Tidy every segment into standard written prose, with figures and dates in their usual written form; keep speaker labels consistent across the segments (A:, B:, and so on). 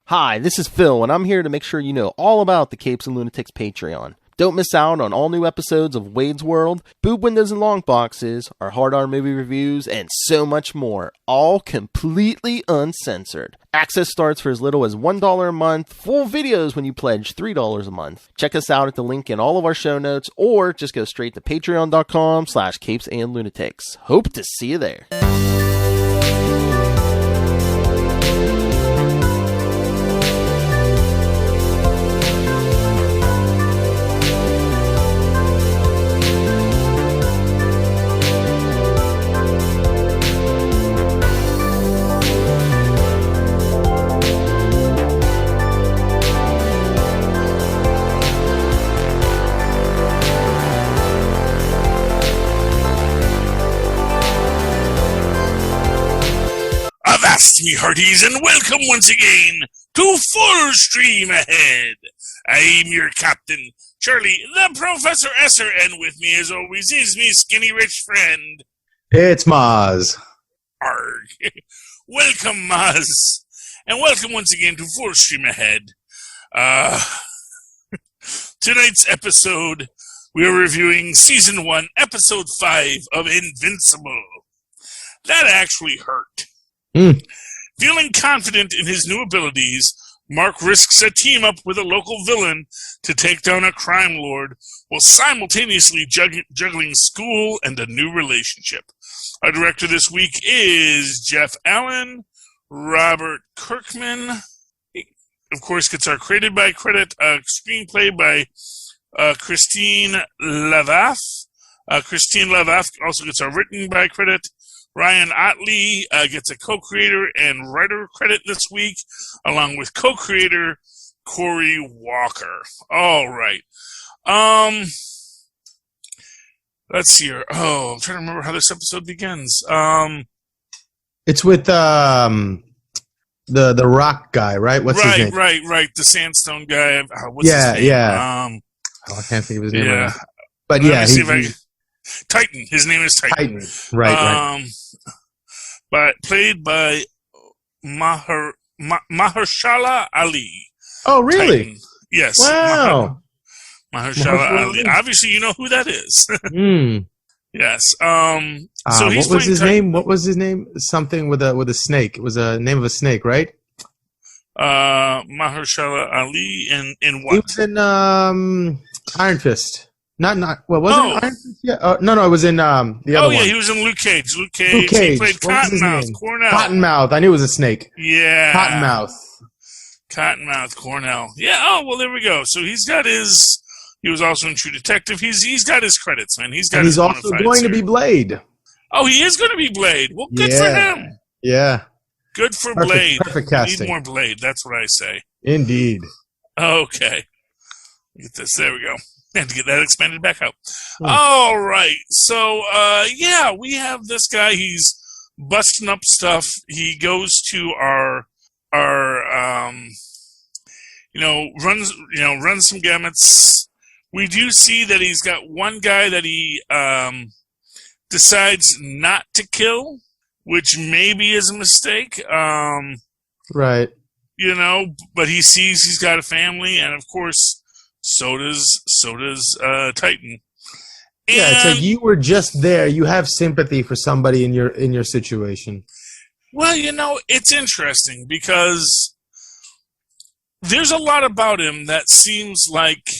A: Hi, this is Phil, and I'm here to make sure you know all about the Capes and Lunatics Patreon. Don't miss out on all new episodes of Wade's World, Boob Windows and Long Boxes, our Hard R movie reviews, and so much more, all completely uncensored. Access starts for as little as $1 a month, full videos when you pledge $3 a month. Check us out at the link in all of our show notes, or just go straight to patreon.com/capesandlunatics. Hope to see you there.
B: Ye hearties, and welcome once again to Full Stream Ahead. I'm your captain, Charlie, the Professor Esser, and with me as always is me skinny rich friend.
C: It's Mozz.
B: Arg. Welcome, Mozz, and welcome once again to Full Stream Ahead. Tonight's episode, we are reviewing Season 1, Episode 5 of Invincible. That actually hurt. Feeling confident in his new abilities, Mark risks a team-up with a local villain to take down a crime lord while simultaneously juggling school and a new relationship. Our director this week is Jeff Allen. Robert Kirkman, of course, gets our created by credit, screenplay by Christine Lavaff. Christine Lavaff also gets our written by credit. Ryan Otley gets a co-creator and writer credit this week, along with co-creator Corey Walker. All right. Let's see here. Oh, I'm trying to remember how this episode begins.
C: It's with the rock guy, right? What's his name?
B: Right. The sandstone guy. What's his name?
C: Yeah. I can't think of his name.
B: Yeah.
C: But
B: Titan. His name is Titan.
C: Right.
B: But played by Mahershala Ali.
C: Oh, really?
B: Titan. Yes.
C: Wow.
B: Mahershala Ali. Obviously, you know who that is. Yes. So he's
C: what was his name? What was his name? Something with a snake. It was a name of a snake, right?
B: Mahershala Ali in what?
C: He was in Iron Fist. Well, wasn't it Iron Fist? Yeah. No, it was in the other one.
B: Oh, yeah, he was in Luke Cage. Luke Cage. He played Cottonmouth, Cornell.
C: Cottonmouth. I knew it was a snake.
B: Yeah.
C: Cottonmouth,
B: Cornell. Yeah, well, there we go. So he was also in True Detective. He's got his credits, man. He's also
C: going to be Blade.
B: Oh, he is going to be Blade. Well, good for him.
C: Yeah.
B: Good for Blade.
C: Perfect casting.
B: Need more Blade. That's what I say.
C: Indeed.
B: Okay. Get this. There we go. And to get that expanded back out. All right. So, we have this guy. He's busting up stuff. He goes to our runs some gamuts. We do see that he's got one guy that he decides not to kill, which maybe is a mistake.
C: Right.
B: But he sees he's got a family, and of course, so does Titan.
C: Yeah, it's like you were just there. You have sympathy for somebody in your situation.
B: Well, it's interesting because there's a lot about him that seems like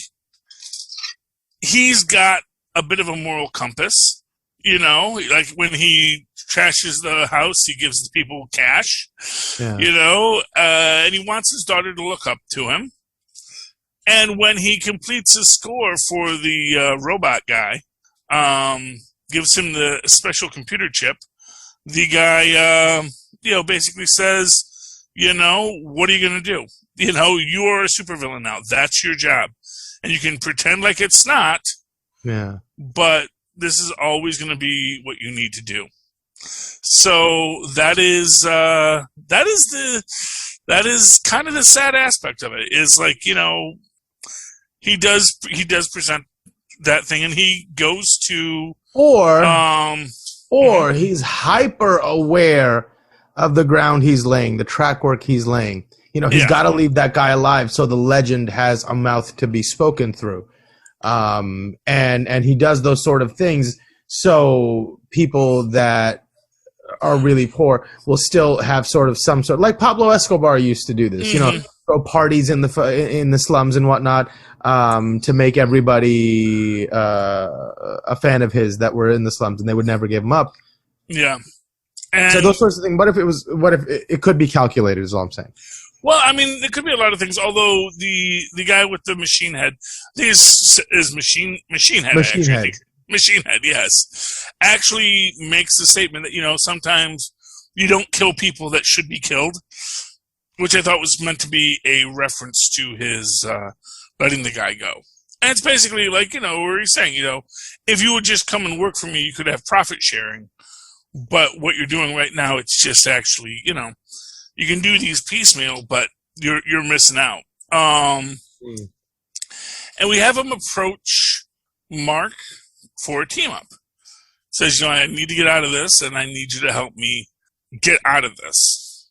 B: he's got a bit of a moral compass. Like when he trashes the house, he gives the people cash. Yeah. And he wants his daughter to look up to him. And when he completes his score for the robot guy, gives him the special computer chip, the guy, basically says, what are you going to do? You are a supervillain now. That's your job. And you can pretend like it's not. Yeah. But this is always going to be what you need to do. So that is kind of the sad aspect of it. Is like, he does present that thing, and he goes to
C: or he's hyper aware of the ground he's laying, the track work he's laying. He's got to leave that guy alive so the legend has a mouth to be spoken through. And he does those sort of things so people that are really poor will still have some sort, like Pablo Escobar used to do this, throw parties in the slums and whatnot, to make everybody a fan of his that were in the slums, and they would never give him up.
B: Yeah. And
C: so those sorts of things. What if it could be calculated, is all I'm saying.
B: Well, I mean, it could be a lot of things. Although the guy with the machine head, I think is machine head. Machine head, yes, actually makes the statement that sometimes you don't kill people that should be killed, which I thought was meant to be a reference to his letting the guy go. And it's basically like where he's saying if you would just come and work for me, you could have profit sharing. But what you're doing right now, it's just actually you can do these piecemeal, but you're missing out. And we have him approach Mark for a team up. Says, I need to get out of this, and I need you to help me get out of this.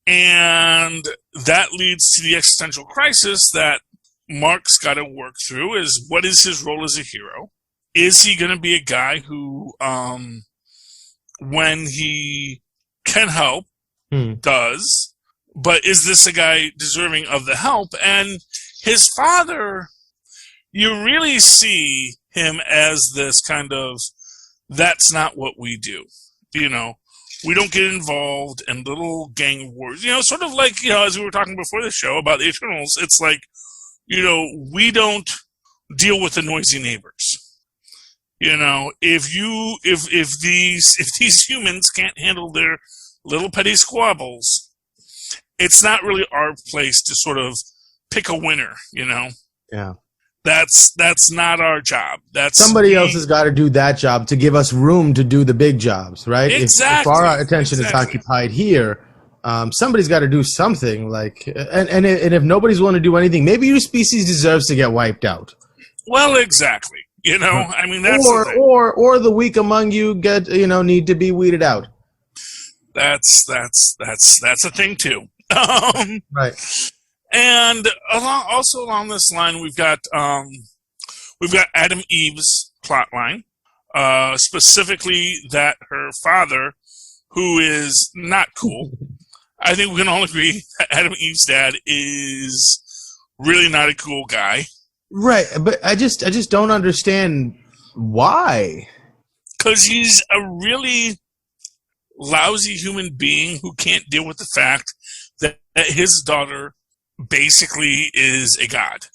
B: And that leads to the existential crisis that Mark's got to work through. Is what is his role as a hero? Is he going to be a guy who, when he can help, does, but is this a guy deserving of the help? And his father, you really see him as this kind of, that's not what we do. We don't get involved in little gang wars. Sort of like, as we were talking before the show about the Eternals, it's like, we don't deal with the noisy neighbors. If these humans can't handle their little petty squabbles, it's not really our place to sort of pick a winner,
C: Yeah.
B: That's not our job. That's
C: somebody else has got to do that job to give us room to do the big jobs, right?
B: Exactly.
C: If our attention is occupied here, somebody's got to do something. And if nobody's willing to do anything, maybe your species deserves to get wiped out.
B: Well, exactly. I mean, that's
C: or the weak among you need to be weeded out.
B: That's a thing too.
C: Right.
B: And along this line, we've got Adam Eve's plot line, specifically that her father, who is not cool. I think we can all agree that Adam Eve's dad is really not a cool guy.
C: Right, but I just don't understand why.
B: Because he's a really lousy human being who can't deal with the fact that his daughter basically is a god.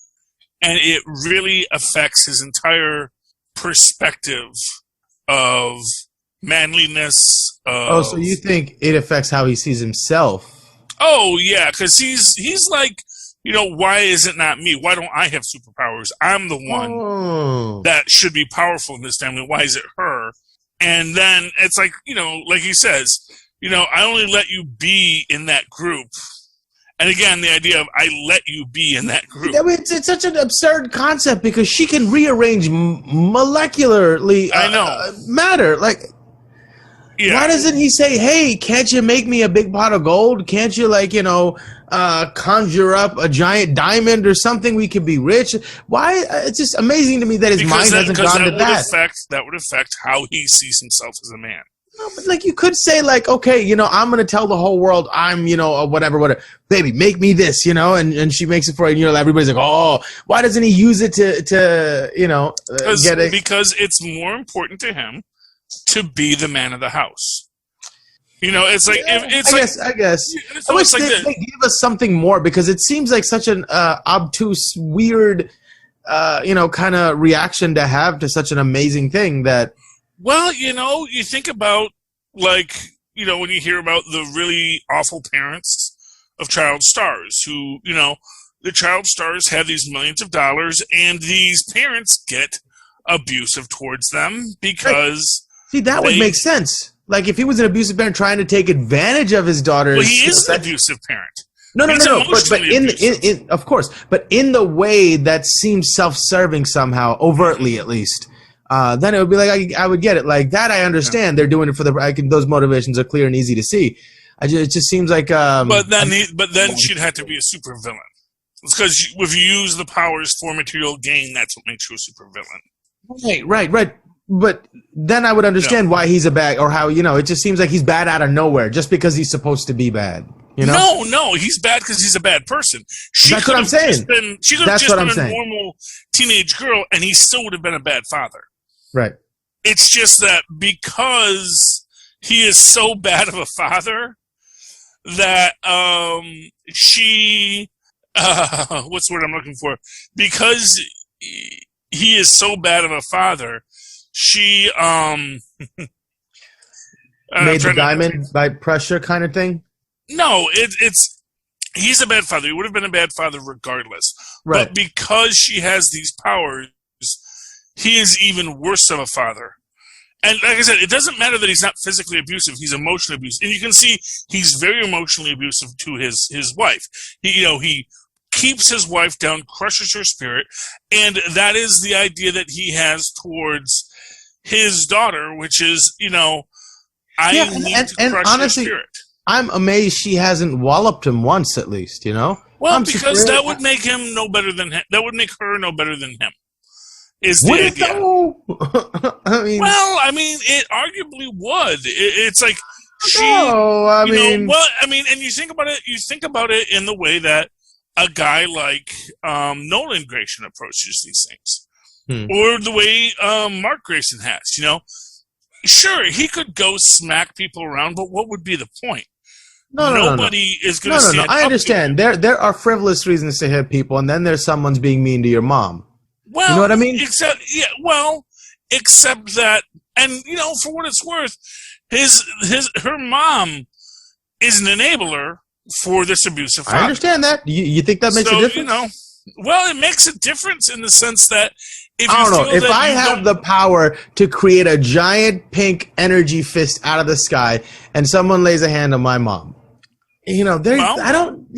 B: And it really affects his entire perspective of manliness.
C: So you think it affects how he sees himself?
B: Oh, yeah, because he's like, why is it not me? Why don't I have superpowers? I'm the one that should be powerful in this family. Why is it her? And then it's like, like he says, I only let you be in that group. And again, the idea of I let you be in that group.
C: It's such an absurd concept because she can rearrange molecularly matter. Like, why doesn't he say, hey, can't you make me a big pot of gold? Can't you, conjure up a giant diamond or something? We could be rich. Why? It's just amazing to me that his mind hasn't gone to that.
B: That would affect how he sees himself as a man.
C: No, but you could say okay, I'm going to tell the whole world I'm, whatever. Baby, make me this, and she makes it for you. And everybody's like, oh, why doesn't he use it to get it?
B: Because it's more important to him to be the man of the house. It's like,
C: I guess. I wish they give us something more because it seems like such an obtuse, weird, kind of reaction to have to such an amazing thing that.
B: Well, you think about, when you hear about the really awful parents of child stars who, the child stars have these millions of dollars and these parents get abusive towards them because...
C: Right. See, that would make sense. Like, if he was an abusive parent trying to take advantage of his daughter's...
B: Well, he is an abusive parent.
C: No. But in of course, but in the way that seems self-serving somehow, overtly at least... then it would be like I would get it. Like that, I understand. They're doing it for those motivations are clear and easy to see. It just seems like.
B: But then she'd have to be a supervillain. It's because if you use the powers for material gain, that's what makes you a supervillain.
C: Right. But then I would understand why he's a bad, or how, it just seems like he's bad out of nowhere just because he's supposed to be bad.
B: No, he's bad because he's a bad person.
C: That's what I'm saying.
B: She could have just been a normal teenage girl, and he still would have been a bad father.
C: Right.
B: It's just that because he is so bad of a father that she what's the word I'm looking for? Because he is so bad of a father, she
C: made the diamond by pressure kind of thing.
B: No, it's he's a bad father. He would have been a bad father regardless.
C: Right.
B: But because she has these powers, he is even worse of a father. And like I said, it doesn't matter that he's not physically abusive; he's emotionally abusive, and you can see he's very emotionally abusive to his wife. He keeps his wife down, crushes her spirit, and that is the idea that he has towards his daughter, which is, need to crush
C: honestly,
B: your spirit.
C: I'm amazed she hasn't walloped him once, at least. Well,
B: because that would make him no better than him. That would make her no better than him. Is the
C: idea?
B: It arguably would. It's like she. And you think about it. You think about it in the way that a guy like Nolan Grayson approaches these things, or the way Mark Grayson has. Sure, he could go smack people around, but what would be the point? Nobody is going to stand up.
C: I understand. There are frivolous reasons to hit people, and then there's someone's being mean to your mom.
B: Well,
C: you know what I mean?
B: Except that, and for what it's worth, her mom is an enabler for this abusive father.
C: I understand that. You think that makes a difference?
B: It makes a difference in the sense that if
C: I have the power to create a giant pink energy fist out of the sky, and someone lays a hand on my mom, I don't.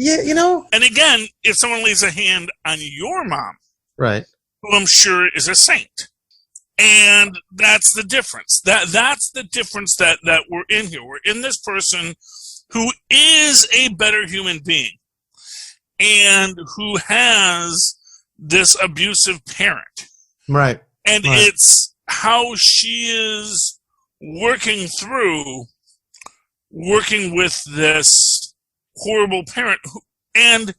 B: And again, if someone lays a hand on your mom,
C: right,
B: who I'm sure is a saint. And that's the difference. That's the difference that we're in here. We're in this person who is a better human being and who has this abusive parent.
C: Right.
B: And it's how she is working with this horrible parent. And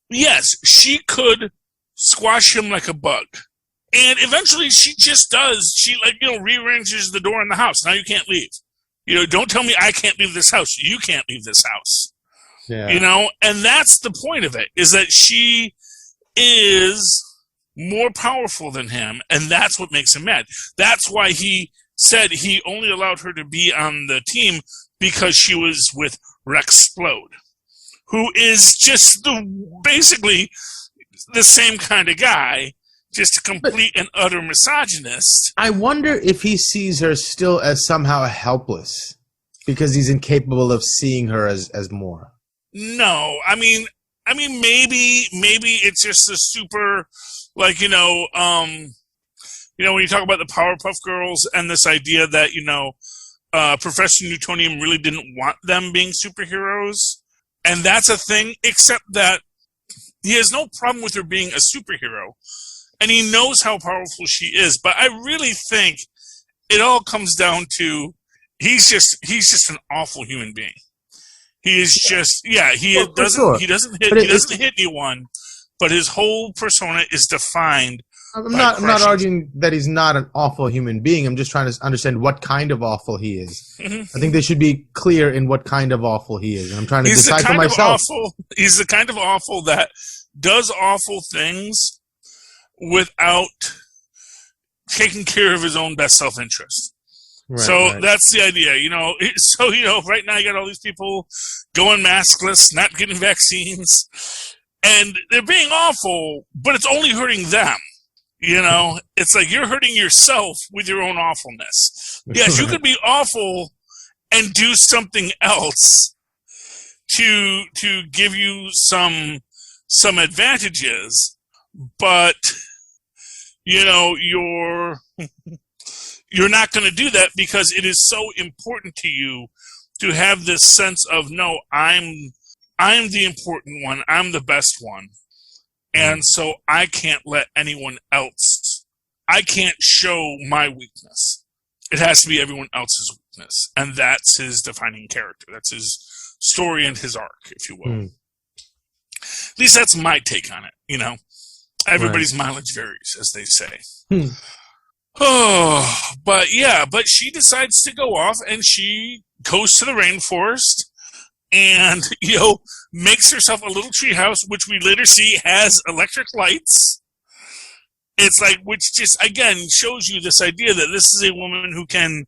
B: yes, she could squash him like a bug. And eventually she just does. She rearranges the door in the house. Now you can't leave. Don't tell me I can't leave this house. You can't leave this house. Yeah. And that's the point of it, is that she is more powerful than him, and that's what makes him mad. That's why he said he only allowed her to be on the team because she was with Rexplode, who is just basically the same kind of guy, just a complete and utter misogynist.
C: I wonder if he sees her still as somehow helpless because he's incapable of seeing her as more.
B: No, I mean maybe it's just a super, when you talk about the Powerpuff Girls and this idea that Professor Newtonium really didn't want them being superheroes, and that's a thing, except that he has no problem with her being a superhero, and he knows how powerful she is. But I really think it all comes down to he's just an awful human being. He is just he doesn't hit anyone, but his whole persona is defined.
C: I'm not arguing that he's not an awful human being. I'm just trying to understand what kind of awful he is. Mm-hmm. I think they should be clear in what kind of awful he is. And I'm trying to decide for myself.
B: He's the kind of awful that does awful things without taking care of his own best self-interest. Right. That's the idea, right now you got all these people going maskless, not getting vaccines, and they're being awful, but it's only hurting them. It's like you're hurting yourself with your own awfulness. Yes, you could be awful and do something else to give you some advantages, but you're not going to do that because it is so important to you to have this sense of, no, I'm the important one. I'm the best one. And so I can't let anyone else, I can't show my weakness. It has to be everyone else's weakness. And that's his defining character. That's his story and his arc, if you will. At least that's my take on it, you know. Everybody's mileage varies, as they say. Oh, but she decides to go off, and she goes to the rainforest and, makes herself a little treehouse, which we later see has electric lights. It's like, which just, again, shows you this idea that this is a woman who can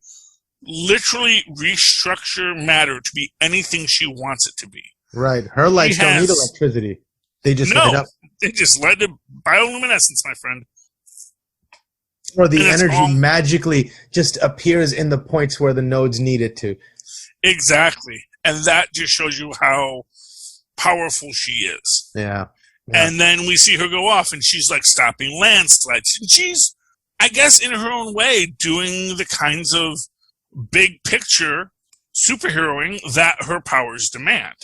B: literally restructure matter to be anything she wants it to be.
C: Right. Her lights don't need electricity. They just light up.
B: They just light up bioluminescence, my friend.
C: Or the energy magically just appears in the points where the nodes need it to.
B: Exactly. And that just shows you how powerful she is.
C: Yeah.
B: And then we see her go off, and she's like stopping landslides. And she's, I guess, in her own way, doing the kinds of big picture superheroing that her powers demand.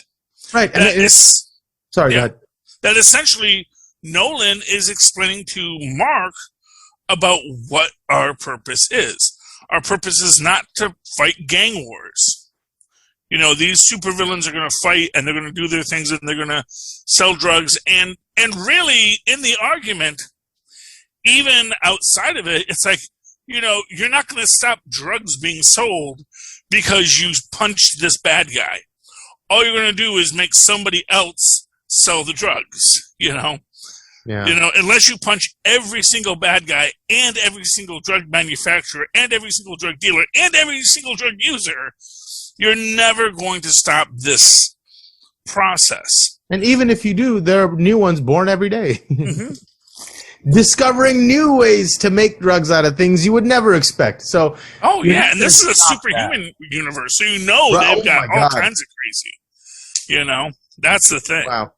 C: Right.
B: Go ahead. That essentially Nolan is explaining to Mark about what our purpose is. Our purpose is not to fight gang wars. These supervillains are going to fight, and they're going to do their things, and they're going to sell drugs. And really, in the argument, even outside of it, it's like, you're not going to stop drugs being sold because you punched this bad guy. All you're going to do is make somebody else sell the drugs, Yeah. Unless you punch every single bad guy and every single drug manufacturer and every single drug dealer and every single drug user, you're never going to stop this process.
C: And even if you do, there are new ones born every day. Discovering new ways to make drugs out of things you would never expect. So,
B: and this is a superhuman universe, so they've got all kinds of crazy. That's the thing.
C: Wow.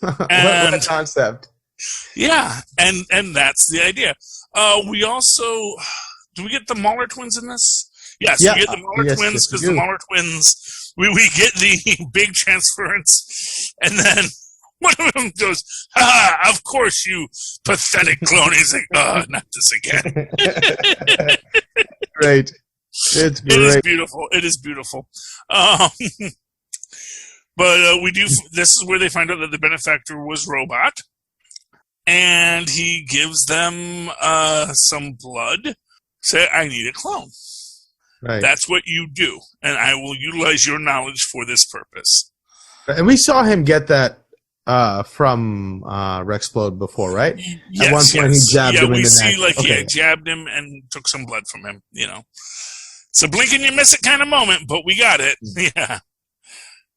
C: What a concept.
B: Yeah, and that's the idea. We also, do we get the Mahler twins in this? Yes, we get the Mahler twins, because the Mahler twins, we get the big transference, and then one of them goes, of course, you pathetic clone. He's like, not this again.
C: Great. It's great.
B: It is beautiful. It is beautiful. But this is where they find out that the benefactor was Robot, and he gives them some blood. Say, I need a clone.
C: Right.
B: That's what you do, and I will utilize your knowledge for this purpose.
C: And we saw him get that from Rexplode before, right?
B: Yes,
C: at one point he jabbed him in the neck.
B: We see he had jabbed him and took some blood from him. It's a blink and you miss it kind of moment, but we got it. Yeah,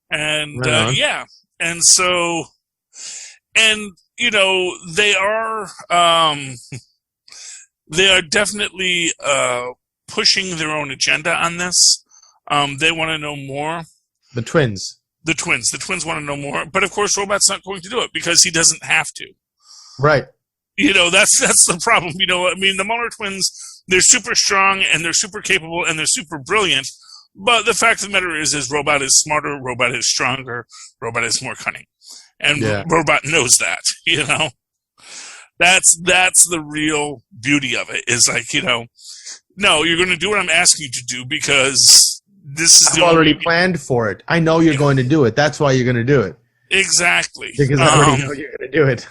B: and and so, and they are definitely pushing their own agenda on this. They want to know more.
C: The twins
B: want to know more, but of course Robot's not going to do it because he doesn't have to.
C: Right.
B: That's the problem. The Muller twins, they're super strong and they're super capable and they're super brilliant, but the fact of the matter is Robot is smarter, Robot is stronger, Robot is more cunning. And Robot knows that, That's the real beauty of it, is like, no, you're going to do what I'm asking you to do because this is
C: I've already planned for it. I know you're going to do it. That's why you're going to do it.
B: Exactly.
C: Because I already know you're going to do it.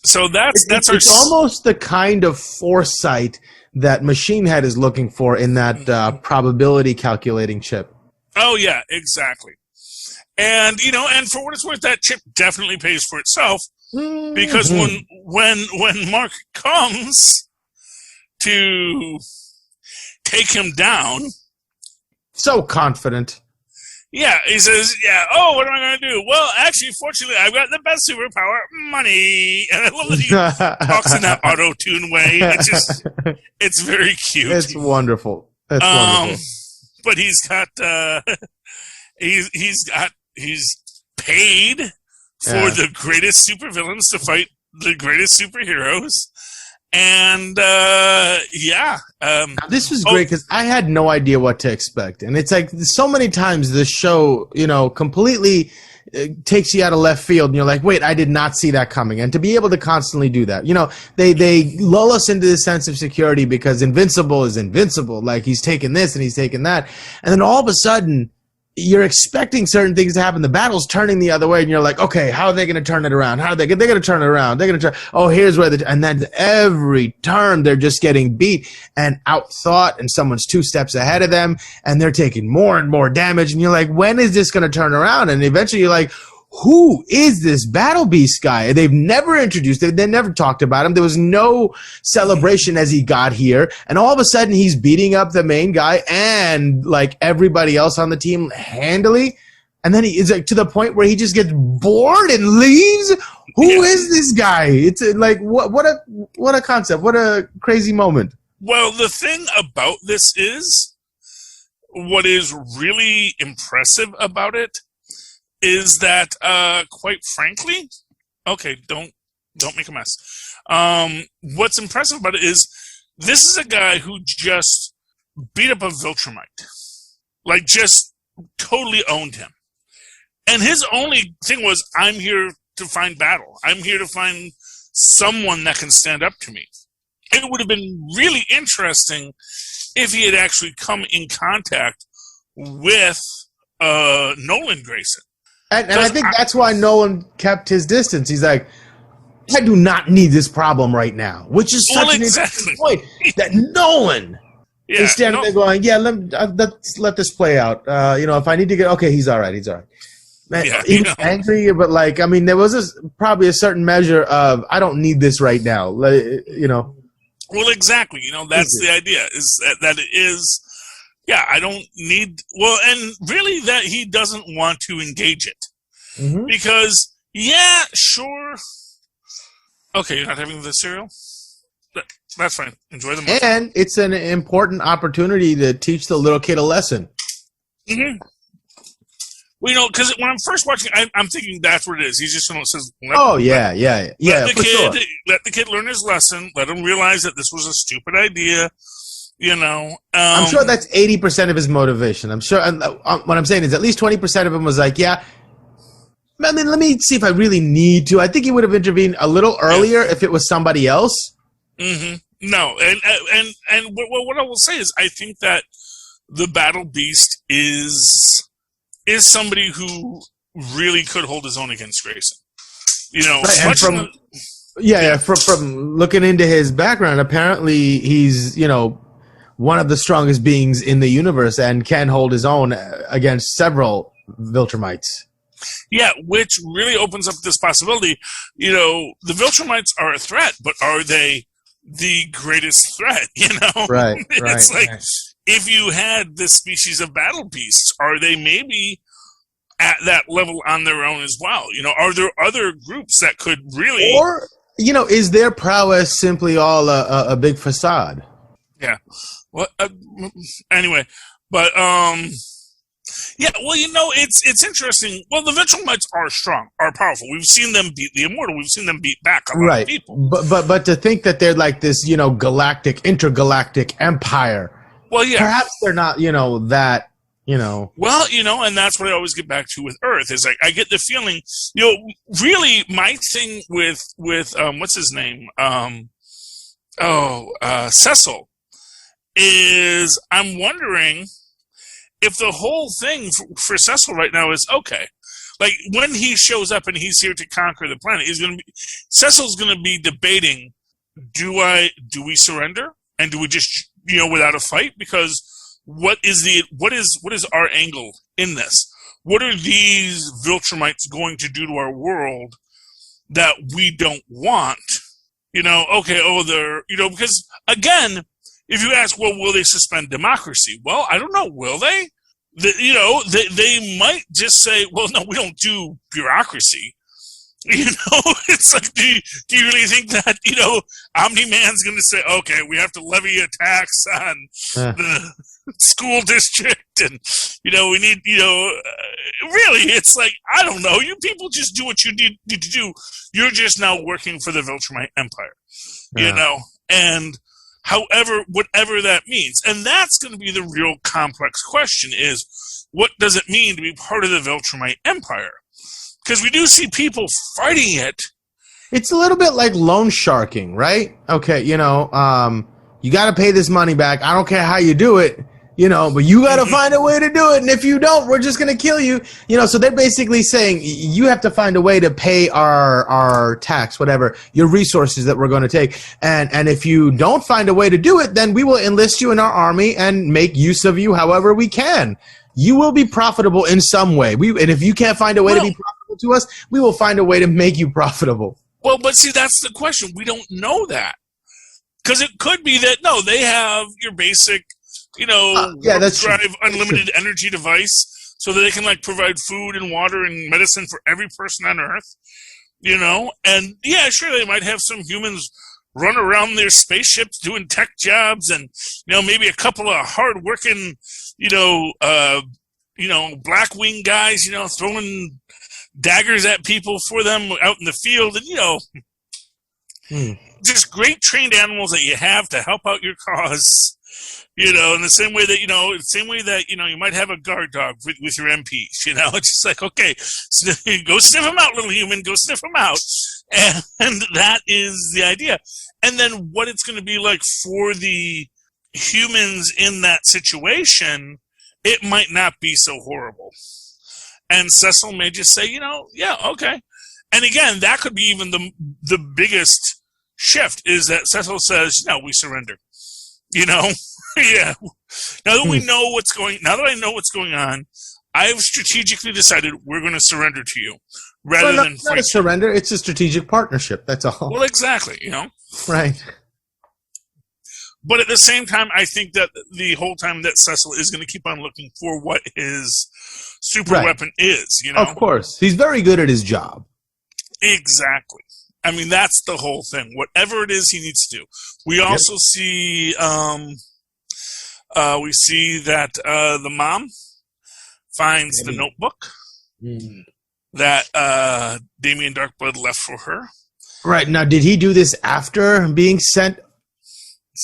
B: So it's
C: almost the kind of foresight that Machine Head is looking for in that probability calculating chip.
B: Oh yeah, exactly. And and for what it's worth, that chip definitely pays for itself because when Mark comes to take him down,
C: so confident.
B: Yeah, he says, what am I going to do? Well, actually, fortunately, I've got the best superpower, money. And I love that he talks in that auto-tune way. It's very cute.
C: It's wonderful. It's wonderful.
B: But he's got, he's paid for the greatest supervillains to fight the greatest superheroes. And yeah,
C: this was great because I had no idea what to expect, and it's like so many times this show, completely takes you out of left field, and you're like, wait, I did not see that coming. And to be able to constantly do that, they lull us into this sense of security because Invincible is invincible, like he's taking this and he's taking that, and then all of a sudden you're expecting certain things to happen. The battle's turning the other way, and you're like, okay, how are they going to turn it around? How are they're going to turn it around? They're going to turn, here's where and then every turn they're just getting beat and outthought, and someone's 2 steps ahead of them, and they're taking more and more damage, and you're like, when is this going to turn around? And eventually you're like, who is this Battle Beast guy? They've never introduced him. They never talked about him. There was no celebration as he got here. And all of a sudden, he's beating up the main guy and, like, everybody else on the team handily. And then he is, like, to the point where he just gets bored and leaves. Who is this guy? It's like, what a concept. What a crazy moment.
B: Well, the thing about this is, what is really impressive about it is that, quite frankly, okay, don't make a mess. What's impressive about it is this is a guy who just beat up a Viltrumite. Like, just totally owned him. And his only thing was, I'm here to find battle. I'm here to find someone that can stand up to me. It would have been really interesting if he had actually come in contact with Nolan Grayson.
C: And I think that's why Nolan kept his distance. He's like, I do not need this problem right now, which is such an interesting point that Nolan is standing there going, let's let this play out. If I need to get, okay, he's all right. Man, he was angry, but there was probably a certain measure of, I don't need this right now.
B: Well, exactly. That's the idea, is that it is, I don't need, and really that he doesn't want to engage it. Mm-hmm. Because, sure. Okay, you're not having the cereal? That's fine. Enjoy the muffin.
C: And it's an important opportunity to teach the little kid a lesson.
B: Mm-hmm. Well, because when I'm first watching, I'm thinking that's what it is. He's just says,
C: Let
B: the kid learn his lesson. Let him realize that this was a stupid idea.
C: I'm sure that's 80% of his motivation. I'm sure. What I'm saying is at least 20% of him was like, let me see if I really need to. I think he would have intervened a little earlier if it was somebody else.
B: Mm-hmm. No, and what I will say is, I think that the Battle Beast is somebody who really could hold his own against Grayson.
C: From looking into his background, apparently he's one of the strongest beings in the universe and can hold his own against several Viltrumites.
B: Yeah, which really opens up this possibility. The Viltrumites are a threat, but are they the greatest threat?
C: Right.
B: It's if you had this species of battle beasts, are they maybe at that level on their own as well? Are there other groups that could really,
C: or is their prowess simply all a big facade?
B: Yeah. Well, anyway, but it's interesting. Well, the Viltrumites are strong, are powerful. We've seen them beat the Immortal. We've seen them beat back a lot of people.
C: But to think that they're like this, intergalactic empire. Well, yeah. Perhaps they're not, that.
B: Well, and that's what I always get back to with Earth is I get the feeling, really my thing with what's his name, Cecil, is I'm wondering if the whole thing for Cecil right now is okay. Like when he shows up and he's here to conquer the planet, Cecil's going to be debating: do we surrender and do we just without a fight? Because what is our angle in this? What are these Viltrumites going to do to our world that we don't want? Because again, if you ask, well, will they suspend democracy? Well, I don't know. Will they? They might just say, well, no, we don't do bureaucracy. It's like, do you really think that, Omni-Man's going to say, okay, we have to levy a tax on the school district and, we need, really, it's like, I don't know. You people just do what you need to do. You're just now working for the Viltrumite Empire, And whatever that means. And that's going to be the real complex question is, what does it mean to be part of the Viltrumite Empire? Because we do see people fighting it.
C: It's a little bit like loan sharking, right? Okay, you got to pay this money back. I don't care how you do it, but you got to find a way to do it. And if you don't, we're just going to kill you. So they're basically saying you have to find a way to pay our tax, whatever, your resources that we're going to take. And if you don't find a way to do it, then we will enlist you in our army and make use of you however we can. You will be profitable in some way. And if you can't find a way to be profitable to us, we will find a way to make you profitable.
B: Well, but see, that's the question. We don't know that. Because it could be that, no, they have your basic,
C: that's
B: drive
C: true.
B: unlimited energy device so that they can, provide food and water and medicine for every person on Earth, And, yeah, sure, they might have some humans run around their spaceships doing tech jobs and, maybe a couple of hard-working, black-wing guys, throwing daggers at people for them out in the field and, just great trained animals that you have to help out your cause, in the same way that, you might have a guard dog with your MPs, it's just like, okay, go sniff them out, little human, go sniff them out. And that is the idea. And then what it's going to be like for the humans in that situation, it might not be so horrible. And Cecil may just say, yeah, okay. And again, that could be even the biggest shift is that Cecil says, no, we surrender. Yeah. Now that I know what's going on, I've strategically decided we're going to surrender to you rather than
C: not a surrender. It's a strategic partnership. That's all.
B: Well, exactly.
C: Right.
B: But at the same time, I think that the whole time that Cecil is going to keep on looking for what his super weapon is,
C: Of course. He's very good at his job.
B: Exactly. I mean, that's the whole thing. Whatever it is he needs to do. We also see, that the mom finds the notebook that Damien Darkblood left for her.
C: Right. Now, did he do this after being sent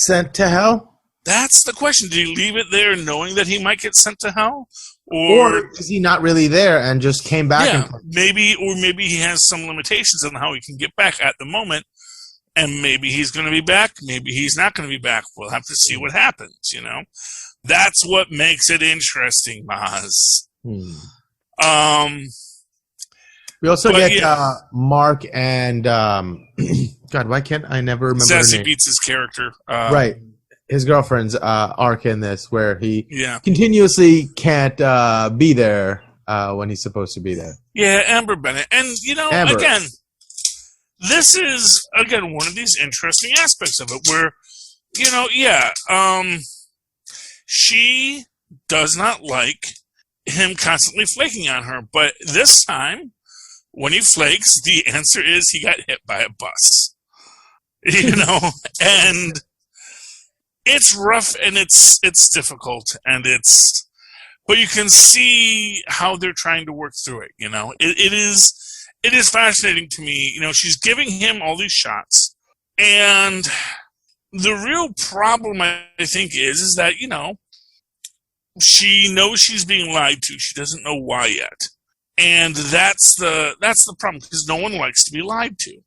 C: to hell?
B: That's the question. Did he leave it there knowing that he might get sent to hell?
C: Or is he not really there and just came back?
B: Yeah, maybe he has some limitations on how he can get back at the moment, and maybe he's going to be back, maybe he's not going to be back. We'll have to see what happens, That's what makes it interesting, Mozz.
C: We also get Mark and God, why can't I never remember
B: Sassy
C: her name?
B: Beats' character.
C: Right. His girlfriend's arc in this, where he continuously can't be there when he's supposed to be there.
B: Yeah, Amber Bennett. And, again, this is, one of these interesting aspects of it where, she does not like him constantly flaking on her. But this time, when he flakes, the answer is he got hit by a bus. And it's rough and it's difficult and but you can see how they're trying to work through it. It is fascinating to me. She's giving him all these shots, and the real problem I think is that she knows she's being lied to. She doesn't know why yet, and that's the problem, because no one likes to be lied to.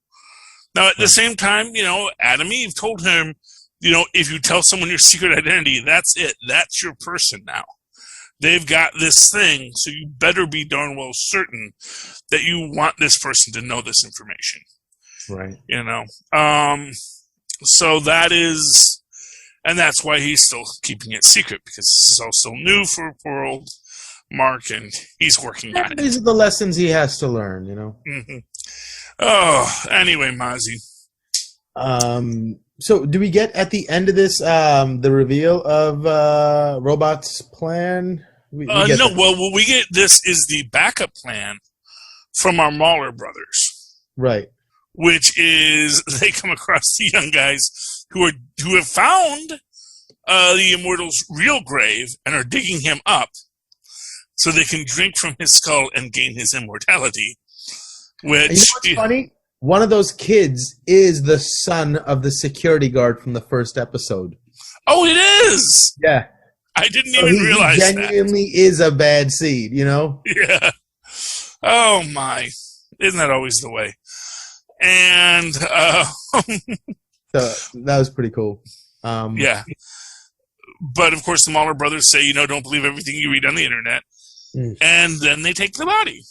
B: Now at the same time, Adam and Eve told him, if you tell someone your secret identity, that's it. That's your person now. They've got this thing, so you better be darn well certain that you want this person to know this information.
C: Right.
B: So that is, and that's why he's still keeping it secret, because this is all still new for poor old Mark, and he's working on it.
C: These are the lessons he has to learn,
B: Mm-hmm. Oh, anyway, Mozzie.
C: So do we get at the end of this the reveal of Robot's plan? We get
B: no,
C: that.
B: well, what we get this is the backup plan from our Mauler brothers.
C: Right.
B: Which is they come across the young guys who have found the Immortal's real grave and are digging him up so they can drink from his skull and gain his immortality. Which,
C: you know what's funny? one of those kids is the son of the security guard from the first episode.
B: Oh, it is.
C: Yeah,
B: I didn't even realize that.
C: He genuinely is a bad seed, you know?
B: Yeah. Oh, my. Isn't that always the way? And
C: So that was pretty cool.
B: Yeah. But, of course, the Mahler brothers say, don't believe everything you read on the internet. And then they take the body.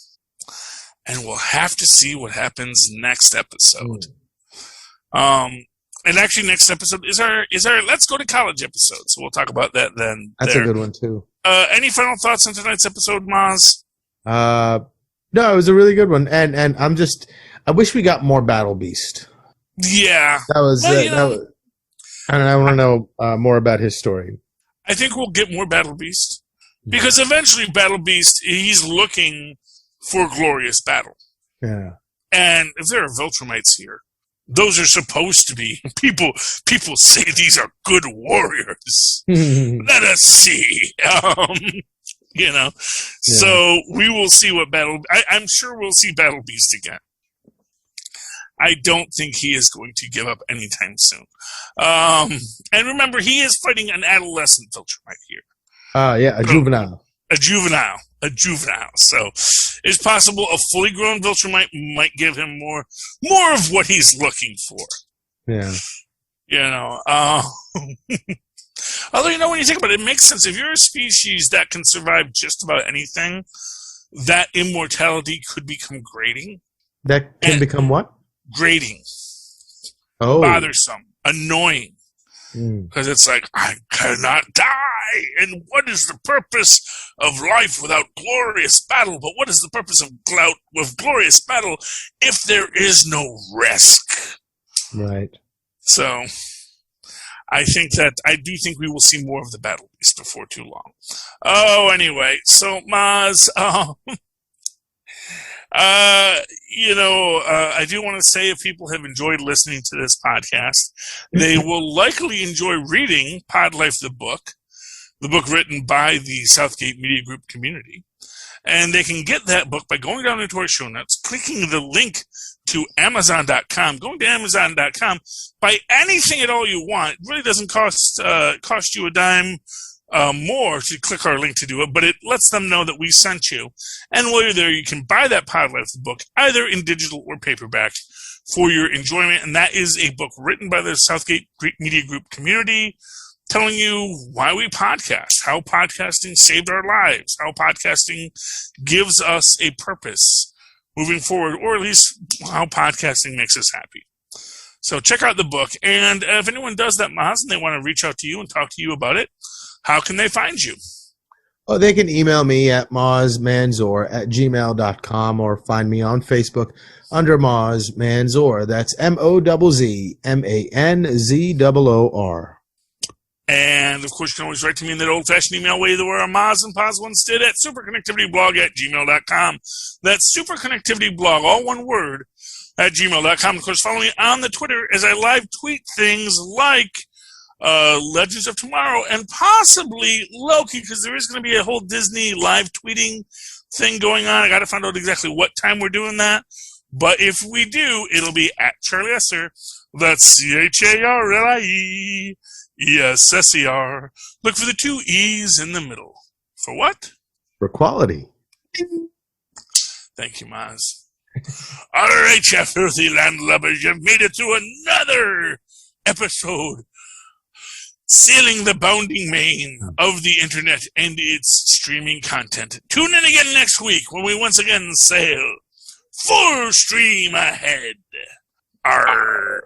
B: And we'll have to see what happens next episode. And actually, next episode is our Let's Go to College episode. So we'll talk about that then.
C: That's a good one, too.
B: Any final thoughts on tonight's episode, Mozz?
C: No, it was a really good one. And I wish we got more Battle Beast.
B: Yeah.
C: That was, and I want to know more about his story.
B: I think we'll get more Battle Beast. Because eventually Battle Beast, he's looking for glorious battle.
C: Yeah.
B: And if there are Viltrumites here, those are supposed to be people say these are good warriors. Let us see.
C: Yeah.
B: So we will see what I'm sure we'll see Battle Beast again. I don't think he is going to give up anytime soon. And remember, he is fighting an adolescent Viltrumite here.
C: Yeah, a juvenile.
B: A juvenile. So it's possible a fully grown Viltrumite might give him more of what he's looking for.
C: Yeah.
B: Although, when you think about it, it makes sense. If you're a species that can survive just about anything, that immortality could become grating.
C: That can become what?
B: Grating.
C: Oh.
B: Bothersome. Annoying. Because it's like, I cannot die. And what is the purpose of life without glorious battle? But what is the purpose of glorious battle if there is no risk?
C: Right.
B: So I do think we will see more of the Battle Beast before too long. Oh, anyway. So, Mozz, I do want to say if people have enjoyed listening to this podcast, they will likely enjoy reading Pod Life, the book written by the Southgate Media Group community. And they can get that book by going down into our show notes, clicking the link to Amazon.com, going to Amazon.com, buy anything at all you want. It really doesn't cost you a dime more to click our link to do it, but it lets them know that we sent you. And while you're there, you can buy that Pod Life book, either in digital or paperback, for your enjoyment. And that is a book written by the Southgate Media Group community, telling you why we podcast, how podcasting saved our lives, how podcasting gives us a purpose moving forward, or at least how podcasting makes us happy. So check out the book. And if anyone does that, Mozz, and they want to reach out to you and talk to you about it, how can they find you?
C: Oh, they can email me at mozzmanzor@gmail.com or find me on Facebook under Mozz Manzor. That's MOZZMANZOOR.
B: And, of course, you can always write to me in that old-fashioned email way that our Mozz and Poz once did at superconnectivityblog@gmail.com. That's superconnectivityblog, all one word, at gmail.com. Of course, follow me on the Twitter as I live tweet things like Legends of Tomorrow and possibly Loki, because there is going to be a whole Disney live tweeting thing going on. I got to find out exactly what time we're doing that. But if we do, it'll be at Charlie Esser. That's CHARLIE. ESSER. Look for the two E's in the middle. For what?
C: For quality.
B: Thank you, Mozz. All right, you filthy landlubbers, you've made it through another episode sailing the bounding main of the internet and its streaming content. Tune in again next week when we once again sail full stream ahead. Arr.